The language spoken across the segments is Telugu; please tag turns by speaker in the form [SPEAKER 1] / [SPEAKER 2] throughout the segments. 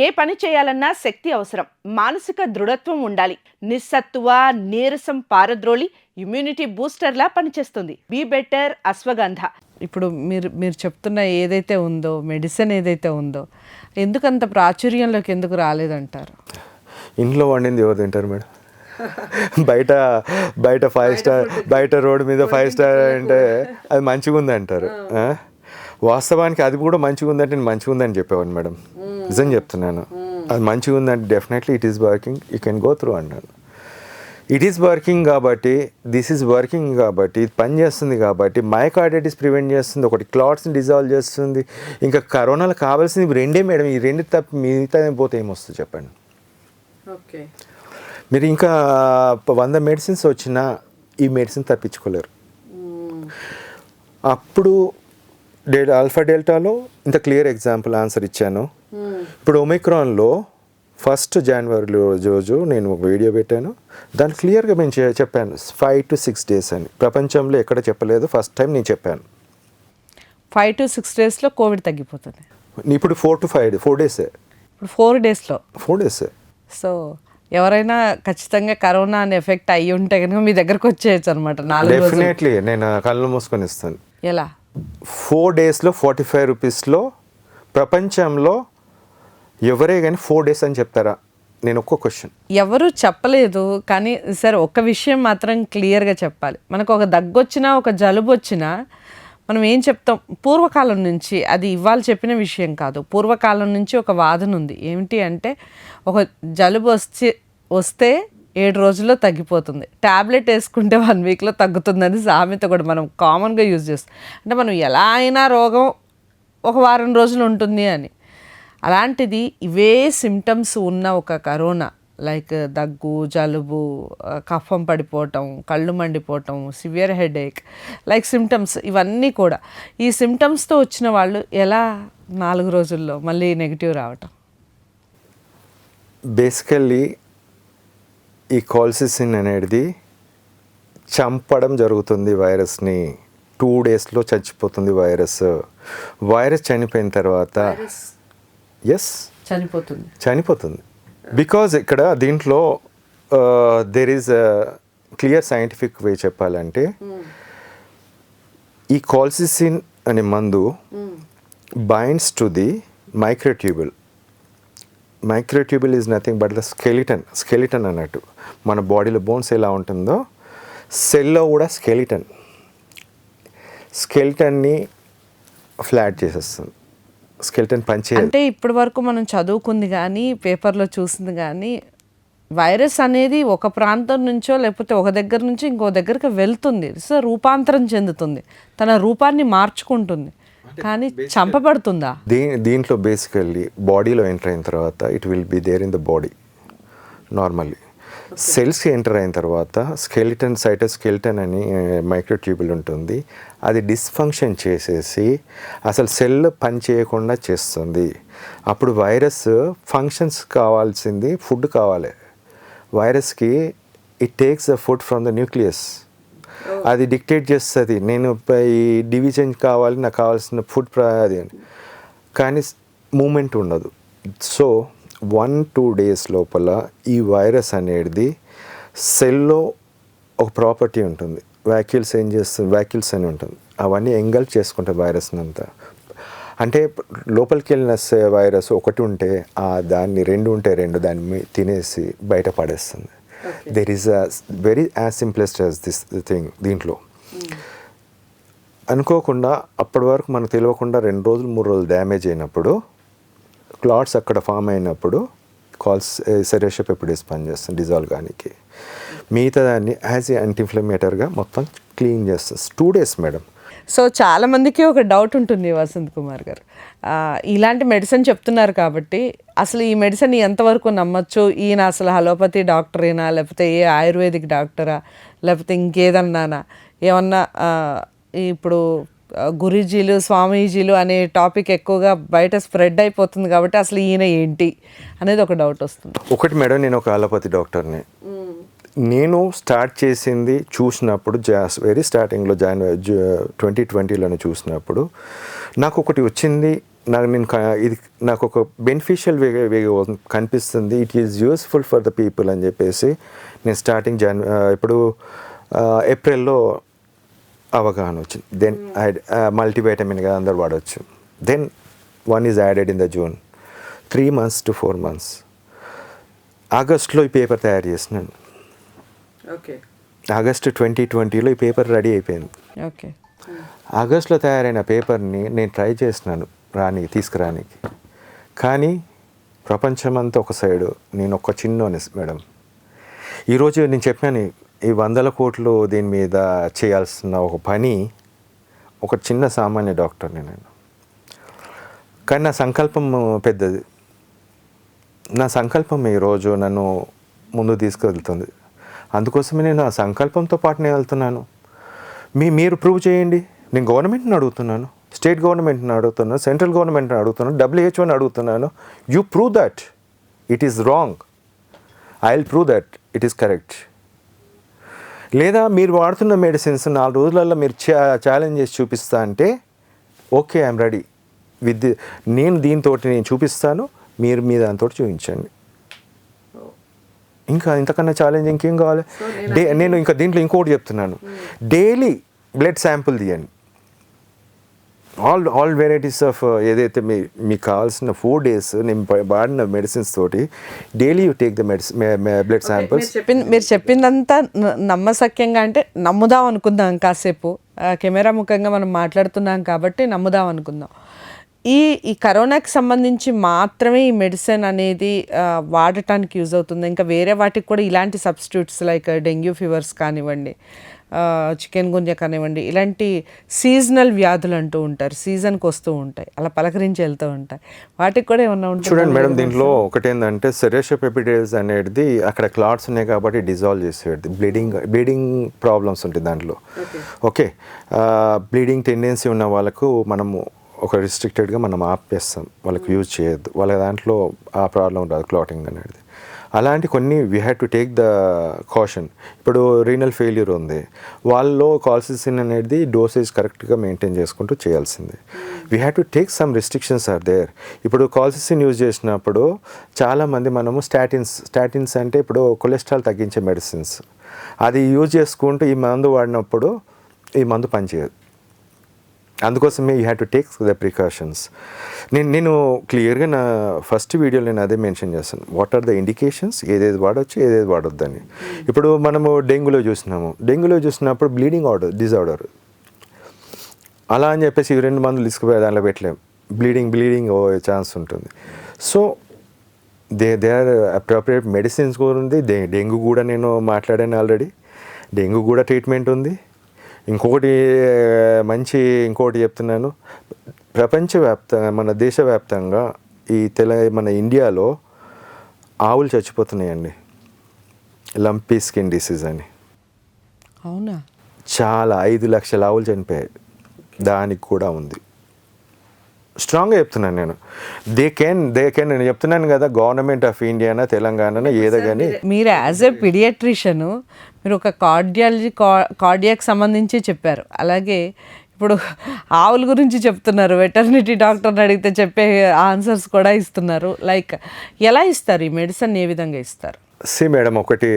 [SPEAKER 1] ఏ పని చేయాలన్నా శక్తి అవసరం, మానసిక దృఢత్వం ఉండాలి. నిస్సత్తువ, నీరసం పారద్రోలి ఇమ్యూనిటీ బూస్టర్లా పనిచేస్తుంది. Be better ashwagandha. ఇప్పుడు మీరు చెప్తున్న ఏదైతే ఉందో, మెడిసిన్ ఏదైతే ఉందో, ఎందుకంత ప్రాచుర్యంలోకి ఎందుకు రాలేదంటారు?
[SPEAKER 2] ఇంట్లో వండింది ఎవరు తింటారు మేడం? బయట 5 స్టార్, బయట రోడ్డు మీద 5 స్టార్ అంటే అది మంచిగా ఉంది అంటారు. వాస్తవానికి అది కూడా మంచిగా ఉందంటే నేను మంచిగా ఉందని చెప్పేవాడిని మేడం. నిజం చెప్తున్నాను. అది మంచిగా ఉందంటే definitely it is working, you can go through అన్నాను. ఇట్ ఈస్ వర్కింగ్ కాబట్టి, దిస్ ఈజ్ వర్కింగ్ కాబట్టి, ఇది పని చేస్తుంది కాబట్టి, మైకార్డైటిస్ ప్రివెంట్ చేస్తుంది, ఒకటి క్లాట్స్ని డిజాల్వ్ చేస్తుంది. ఇంకా కరోనాలో కావాల్సింది రెండే మేడం. ఈ రెండు తప్ప మిగతా పోతే ఏమొస్తుంది చెప్పండి.
[SPEAKER 1] ఓకే,
[SPEAKER 2] మీరు ఇంకా 100 మెడిసిన్స్ వచ్చినా ఈ మెడిసిన్ తప్పించుకోలేరు. అప్పుడు ఆల్ఫా డెల్టాలో ఇంత క్లియర్ ఎగ్జాంపుల్ ఆన్సర్ ఇచ్చాను. ఇప్పుడు ఒమిక్రాన్లో 1 జనవరి రోజు నేను ఒక వీడియో పెట్టాను. దాన్ని క్లియర్గా నేను చెప్పాను 5 to 6 days అని. ప్రపంచంలో ఎక్కడ చెప్పలేదు, ఫస్ట్ టైం నేను చెప్పాను.
[SPEAKER 1] 5 to 6 daysలో కోవిడ్ తగ్గిపోతుంది.
[SPEAKER 2] ఇప్పుడు 4 to 5 days.
[SPEAKER 1] ఇప్పుడు 4 daysలో
[SPEAKER 2] 4 days.
[SPEAKER 1] సో ఎవరైనా ఖచ్చితంగా కరోనా అని ఎఫెక్ట్ అయ్యి ఉంటే కనుక మీ దగ్గరకు వచ్చేయచ్చు అనమాట. 4 రోజులు
[SPEAKER 2] డెఫినెట్లీ నేను కళ్ళు మూసుకొని ఇస్తాను.
[SPEAKER 1] ఎలా?
[SPEAKER 2] 4 daysలో 45 రూపీస్లో ప్రపంచంలో ఎవరే కానీ 4 days అని చెప్తారా? నేను ఒక్క క్వశ్చన్.
[SPEAKER 1] ఎవరు చెప్పలేదు, కానీ సరే ఒక్క విషయం మాత్రం క్లియర్గా చెప్పాలి. మనకు ఒక దగ్గు వచ్చినా, ఒక జలుబు వచ్చినా మనం ఏం చెప్తాం? పూర్వకాలం నుంచి, అది ఇవాళ చెప్పిన విషయం కాదు, పూర్వకాలం నుంచి ఒక వాదన ఉంది. ఏమిటి అంటే, ఒక జలుబు వస్తే 7 రోజుల్లో తగ్గిపోతుంది, ట్యాబ్లెట్ వేసుకుంటే 1 weekలో తగ్గుతుందని సామెత కూడా మనం కామన్గా యూజ్ చేస్తాం. అంటే మనం ఎలా అయినా రోగం ఒక వారం రోజులు ఉంటుంది అని. అలాంటిది ఇవే సిమ్టమ్స్ ఉన్న ఒక కరోనా, లైక్ దగ్గు, జలుబు, కఫం పడిపోవటం, కళ్ళు మండిపోవటం, సివియర్ హెడేక్, లైక్ సిమ్టమ్స్ ఇవన్నీ కూడా, ఈ సిమ్టమ్స్తో వచ్చిన వాళ్ళు ఎలా 4 రోజుల్లో మళ్ళీ నెగిటివ్ రావటం?
[SPEAKER 2] బేసికల్లీ ఈ కాల్సిసిన్ అనేది చంపడం జరుగుతుంది వైరస్ని. 2 daysలో చచ్చిపోతుంది వైరస్. వైరస్ చనిపోయిన తర్వాత చనిపోతుంది. బికాజ్ ఇక్కడ దీంట్లో there is clear scientific way చెప్పాలంటే, ఈ కాల్సిసిన్ అనే మందు binds to the microtubule. Microtubule is nothing but the skeleton అన్నట్టు. మన బాడీలో బోన్స్ ఎలా ఉంటుందో సెల్లో కూడా స్కెలిటన్ని ఫ్లాట్ చేసేస్తుంది. స్కెలిటన్ పంచే.
[SPEAKER 1] అంటే ఇప్పటి వరకు మనం చదువుకుంది కానీ, పేపర్లో చూసింది కానీ, వైరస్ అనేది ఒక ప్రాంతం నుంచో లేకపోతే ఒక దగ్గర నుంచి ఇంకో దగ్గరికి వెళ్తుంది, సో రూపాంతరం చెందుతుంది, తన రూపాన్ని మార్చుకుంటుంది, కానీ చంపబడుతుందా?
[SPEAKER 2] దీంట్లో బేసికల్లీ బాడీలో ఎంటర్ అయిన తర్వాత it will be there in the body normally. సెల్స్కి ఎంటర్ అయిన తర్వాత సైటోస్కెలిటన్ అని మైక్రోట్యూబుల్ ఉంటుంది. అది డిస్ఫంక్షన్ చేసేసి అసలు సెల్ పని చేయకుండా చేస్తుంది. అప్పుడు వైరస్ ఫంక్షన్స్ కావాల్సింది ఫుడ్ కావాలి. వైరస్కి it takes the food from the nucleus. అది డిక్టేట్ చేస్తుంది, నేను ఈ డివిజన్ కావాలి, నాకు కావాల్సిన ఫుడ్ అది అని. కానీ మూమెంట్ ఉండదు. సో 1-2 days లోపల ఈ వైరస్ అనేది సెల్లో ఒక ప్రాపర్టీ ఉంటుంది, వ్యాక్యూల్స్ ఏం చేస్తుంది, వ్యాక్యూల్స్ అని ఉంటుంది, అవన్నీ ఎంగల్ఫ్ చేసుకుంటాయి వైరస్ని అంతా. అంటే లోపలికి వెళ్ళిన వైరస్ ఒకటి ఉంటే దాన్ని 2 ఉంటే 2 దాన్ని తినేసి బయట పడేస్తుంది. There is a very as simplest as this thing. దీంట్లో అనుకోకుండా అప్పటి వరకు మనకు తెలియకుండా 2 రోజులు 3 రోజులు డ్యామేజ్ అయినప్పుడు, క్లాట్స్ అక్కడ ఫామ్ అయినప్పుడు సెరోషోపెప్టిడ్స్ పనిచేస్తుంది డిజాల్వ్ కానికి. మిగతా దాన్ని యాజ్ ఏ యాంటీఇన్ఫ్లమేటర్గా మొత్తం క్లీన్ చేస్తుంది. 2 days మేడం.
[SPEAKER 1] సో చాలామందికి ఒక డౌట్ ఉంటుంది వసంత్ కుమార్ గారు, ఇలాంటి మెడిసిన్ చెప్తున్నారు కాబట్టి అసలు ఈ మెడిసిన్ ఎంతవరకు నమ్మచ్చు? ఈయన అసలు అలోపతి డాక్టరేనా, లేకపోతే ఏ ఆయుర్వేదిక్ డాక్టరా, లేకపోతే ఇంకేదన్నానా? ఏమన్నా ఇప్పుడు గురూజీలు, స్వామీజీలు అనే టాపిక్ ఎక్కువగా బయట స్ప్రెడ్ అయిపోతుంది కాబట్టి అసలు ఈయన ఏంటి అనేది ఒక డౌట్ వస్తుంది.
[SPEAKER 2] ఒకటి మేడం, నేను ఒక అలోపతి డాక్టర్ని. నేను స్టార్ట్ చేసింది చూసినప్పుడు వెరీ స్టార్టింగ్లో 2020లో చూసినప్పుడు నాకు ఒకటి వచ్చింది, ఇది నాకు ఒక బెనిఫిషియల్ వే కనిపిస్తుంది. It is useful for the people అని చెప్పేసి నేను స్టార్టింగ్ ఇప్పుడు ఏప్రిల్లో అవగాహన వచ్చింది. దెన్ మల్టీవైటమిన్గా అందరు వాడవచ్చు. Then one is added in the June, 3 months to 4 months. ఆగస్ట్లో ఈ పేపర్ తయారు చేసినాను.
[SPEAKER 1] ఓకే,
[SPEAKER 2] ఆగస్టు 2020లో ఈ పేపర్ రెడీ అయిపోయింది.
[SPEAKER 1] ఓకే,
[SPEAKER 2] ఆగస్ట్లో తయారైన పేపర్ని నేను ట్రై చేసినాను తీసుకురానికి. కానీ ప్రపంచమంతా ఒక సైడు, నేను ఒక చిన్నోని మేడం. ఈరోజు నేను చెప్పాను ఈ 100 కోట్లు దీని మీద చేయాల్సిన ఒక పని ఒక చిన్న సామాన్య డాక్టర్ని నేను. కానీ నా సంకల్పం పెద్దది. నా సంకల్పం ఈరోజు నన్ను ముందు తీసుకువెళ్తుంది. అందుకోసమే నేను ఆ సంకల్పంతో పాటు నేను వెళ్తున్నాను. మీరు ప్రూవ్ చేయండి. నేను గవర్నమెంట్ని అడుగుతున్నాను, స్టేట్ గవర్నమెంట్ని అడుగుతున్నాను, సెంట్రల్ గవర్నమెంట్ని అడుగుతున్నాను, WHO అడుగుతున్నాను. You prove that it is wrong, I will prove that it is correct. లేదా మీరు వాడుతున్న మెడిసిన్స్ 4 రోజులలో మీరు ఛాలెంజ్ చేసి చూపిస్తా అంటే ఓకే, ఐఎమ్ రెడీ విత్ నేను నేను చూపిస్తాను, మీరు మీ దాంతో చూపించండి. ఇంకా ఇంతకన్నా ఛాలెంజ్ ఇంకేం కావాలి? నేను ఇంకా దీంట్లో ఇంకోటి చెప్తున్నాను, డైలీ బ్లడ్ శాంపుల్ తీయండి. ఆల్ వెరైటీస్ ఆఫ్ ఏదైతే మీకు కావాల్సిన 4 days నేను వాడిన మెడిసిన్స్ తోటి daily you take the blood samples.
[SPEAKER 1] మీరు చెప్పిందంతా నమ్మశక్యంగా అంటే నమ్ముదాం అనుకుందాం. కాసేపు కెమెరా ముఖంగా మనం మాట్లాడుతున్నాం కాబట్టి నమ్ముదాం అనుకుందాం. ఈ కరోనాకి సంబంధించి మాత్రమే ఈ మెడిసిన్ అనేది వాడటానికి యూజ్ అవుతుంది. ఇంకా వేరే వాటికి కూడా ఇలాంటి సబ్స్టిట్యూట్స్ లైక్ డెంగ్యూ ఫీవర్స్ కానివ్వండి, చికెన్ గుంజ కానివ్వండి, ఇలాంటి సీజనల్ వ్యాధులు అంటూ ఉంటారు, సీజన్కి వస్తూ ఉంటాయి, అలా పలకరించి వెళ్తూ ఉంటాయి. వాటికి కూడా ఏమన్నా ఉంటుంది?
[SPEAKER 2] చూడండి మేడం, దీంట్లో ఒకటి ఏంటంటే సెరేషియా పెపిడైటిస్ అనేది అక్కడ క్లాట్స్ ఉన్నాయి కాబట్టి డిజాల్వ్ చేసేది. బ్లీడింగ్ ప్రాబ్లమ్స్ ఉంటాయి దాంట్లో. ఓకే, బ్లీడింగ్ టెండెన్సీ ఉన్న వాళ్ళకు మనము ఒక రిస్ట్రిక్టెడ్గా మనం ఆపేస్తాం, వాళ్ళకి యూజ్ చేయొద్దు, వాళ్ళ దాంట్లో ఆ ప్రాబ్లం రాదు క్లాటింగ్ అనేది. అలాంటి కొన్ని we had to take the caution. ఇప్పుడు రీనల్ ఫెయిల్యూర్ ఉంది, వాళ్ళలో కాల్సిసిన్ అనేది డోసేజ్ కరెక్ట్గా మెయింటైన్ చేసుకుంటూ చేయాల్సింది. We had to take some restrictions are there. ఇప్పుడు కాల్సిసిన్ యూజ్ చేసినప్పుడు చాలామంది మనము స్టాటిన్స్ అంటే ఇప్పుడు కొలెస్ట్రాల్ తగ్గించే మెడిసిన్స్, అది యూజ్ చేసుకుంటూ ఈ మందు వాడినప్పుడు ఈ మందు పనిచేయదు. అందుకోసమే you have to take the precautions. నేను క్లియర్గా నా ఫస్ట్ వీడియోలో నేను అదే మెన్షన్ చేస్తాను, వాట్ ఆర్ ద ఇండికేషన్స్, ఏదేది వాడచ్చు ఏదేది వాడొద్దని. ఇప్పుడు మనము డెంగ్యూలో చూసినప్పుడు బ్లీడింగ్ డిజార్డర్ అలా అని చెప్పేసి 2 మందులు తీసుకుపోయి దాంట్లో పెట్టలేము, బ్లీడింగ్ ఛాన్స్ ఉంటుంది. So they are appropriate medicines కూడా ఉంది. డెంగ్యూ కూడా నేను మాట్లాడాను ఆల్రెడీ, డెంగ్యూ కూడా ట్రీట్మెంట్ ఉంది. ఇంకొకటి చెప్తున్నాను, ప్రపంచవ్యాప్తంగా మన దేశవ్యాప్తంగా మన ఇండియాలో ఆవులు చచ్చిపోతున్నాయండి, లంపీ స్కిన్ డిసీజ్ అని.
[SPEAKER 1] అవునా?
[SPEAKER 2] చాలా 5 లక్షల ఆవులు చనిపోయాయి. దానికి కూడా ఉంది. స్ట్రాంగ్గా చెప్తున్నాను నేను, దే కెన్ నేను చెప్తున్నాను కదా, గవర్నమెంట్ ఆఫ్ ఇండియానా తెలంగాణ ఏదో కానీ.
[SPEAKER 1] మీరు యాజ్ ఎ పీడియాట్రిషియన్ మీరు ఒక కార్డియాక్ సంబంధించి చెప్పారు, అలాగే ఇప్పుడు ఆవుల గురించి చెప్తున్నారు, వెటర్నిటీ డాక్టర్ని అడిగితే చెప్పే ఆన్సర్స్ కూడా ఇస్తున్నారు. లైక్ ఎలా ఇస్తారు ఈ మెడిసిన్, ఏ విధంగా ఇస్తారు?
[SPEAKER 2] సి మేడం, ఒకటి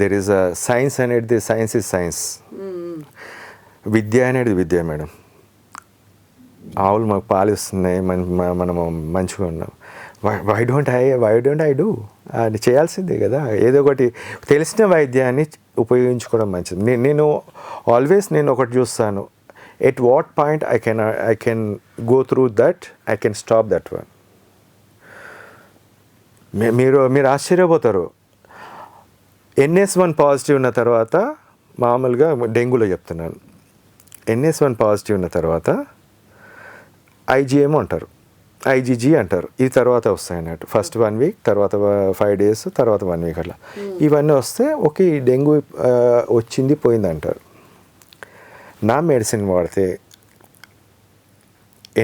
[SPEAKER 2] దెర్ ఈస్ అ సైన్స్ అనేది, సైన్స్ ఈజ్ సైన్స్, విద్య అనేది విద్య మేడం. ఆవులు మాకు పాలు ఇస్తున్నాయి, మనము మంచిగా ఉన్నాం, వై డోంట్ ఐ డూ అది చేయాల్సిందే కదా. ఏదో ఒకటి తెలిసిన వైద్యాన్ని ఉపయోగించుకోవడం మంచిది. నేను ఆల్వేస్ ఒకటి చూస్తాను, at what point I can go through that, I can stop that one. మీరు ఆశ్చర్యపోతారు, NS1 పాజిటివ్ ఉన్న తర్వాత, మామూలుగా డెంగ్యూలో చెప్తున్నాను, NS1 పాజిటివ్ ఉన్న తర్వాత IgM అంటారు, IgG అంటారు, ఈ తర్వాత వస్తాయి అన్నట్టు. ఫస్ట్ 1 week, తర్వాత 5 days, తర్వాత 1 week అట్లా ఇవన్నీ వస్తే ఓకే డెంగ్యూ వచ్చింది పోయింది అంటారు. నా మెడిసిన్ వాడితే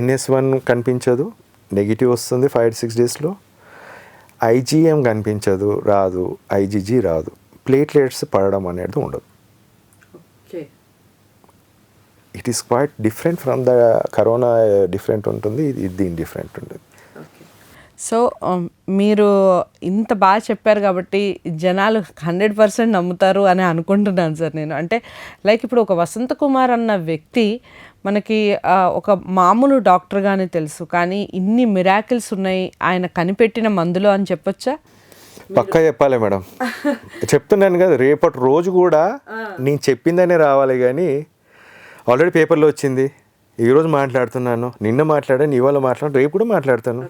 [SPEAKER 2] NS1 కనిపించదు, నెగిటివ్ వస్తుంది 5-6 daysలో, IgM కనిపించదు, రాదు, IgG రాదు, ప్లేట్లెట్స్ పడడం అనేది ఉండదు. It is quite different from the corona. Different ఉంటుంది, ఇది దీని డిఫరెంట్ ఉంటుంది.
[SPEAKER 1] సో మీరు ఇంత బాగా చెప్పారు కాబట్టి జనాలు 100% నమ్ముతారు అని అనుకుంటున్నాను సార్ నేను. అంటే లైక్ ఇప్పుడు ఒక వసంత కుమార్ అన్న వ్యక్తి మనకి ఒక మామూలు డాక్టర్గానే తెలుసు, కానీ ఇన్ని మిరాకిల్స్ ఉన్నాయి ఆయన కనిపెట్టిన మందులో అని చెప్పొచ్చా?
[SPEAKER 2] పక్కా చెప్పాలి మేడం. చెప్తున్నాను కదా, రేపటి రోజు కూడా నేను చెప్పిందనే రావాలి, కానీ ఆల్రెడీ పేపర్లో వచ్చింది. ఈరోజు మాట్లాడుతున్నాను, నిన్న మాట్లాడాను, ఇవాళ మాట్లాడాను, రేపు కూడా మాట్లాడతాను.